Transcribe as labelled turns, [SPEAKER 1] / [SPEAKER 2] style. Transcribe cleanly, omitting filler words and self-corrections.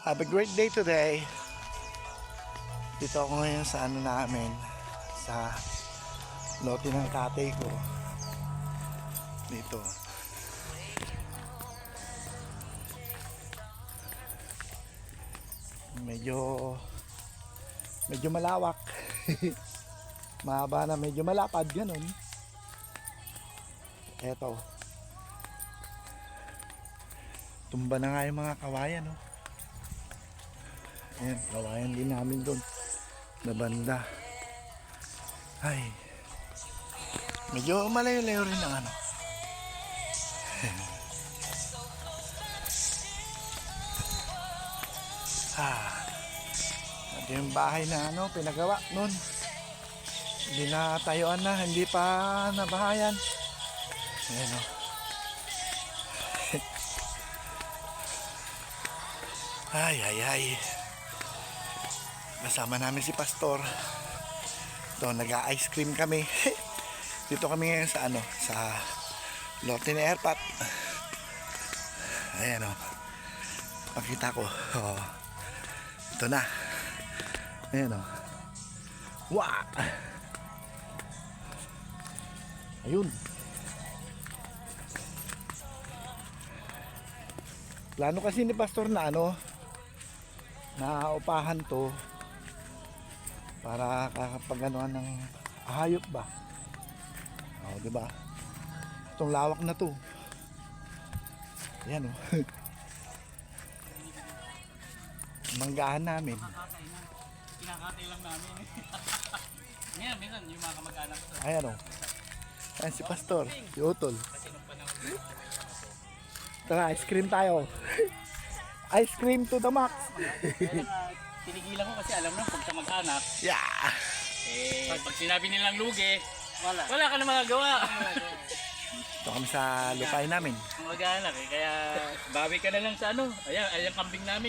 [SPEAKER 1] Have a great day today. Dito ako ngayon sa ano namin, sa lote ng tatay ko. Dito. Medyo malawak. Mahaba na, medyo malapad ganun. Eto. Tumba na nga yung mga kawayan, no? Ayan, kawayan din namin doon na banda. Ay, medyo malayo-layo rin ang ano. Ito yung bahay na ano, pinagawa noon. Hindi na tayuan na, hindi pa nabahayan. Ayan, o. Ay. Kasama namin si Pastor. Ito, nag-ice cream kami. Dito kami ngayon sa ano, sa lote ni Airpat. Ayan, o. Pakita ko. Oh. Ito na. Ayan, o. Wow! Ayun. Plano kasi ni Pastor na ano, na upahan to para kakapaganuhan ng hayop ba. O, diba? Itong lawak na to. Ayan, o. Manggahan namin.
[SPEAKER 2] Kinakatay lang namin. Minsan yung mga kamag-anak.
[SPEAKER 1] Ayan, o. Ayan si Pastor, si Utol. Tara, ice cream tayo. Ice cream to the max.
[SPEAKER 2] Tinigilan ko kasi alam mo pag kamag-anak.
[SPEAKER 1] Yeah.
[SPEAKER 2] Pag sinabi nilang lugi, wala ka na magagawa.
[SPEAKER 1] Ito kami sa lupay namin.
[SPEAKER 2] Kamag-anak kaya bawi ka na lang sa ano. Ayan kambing namin.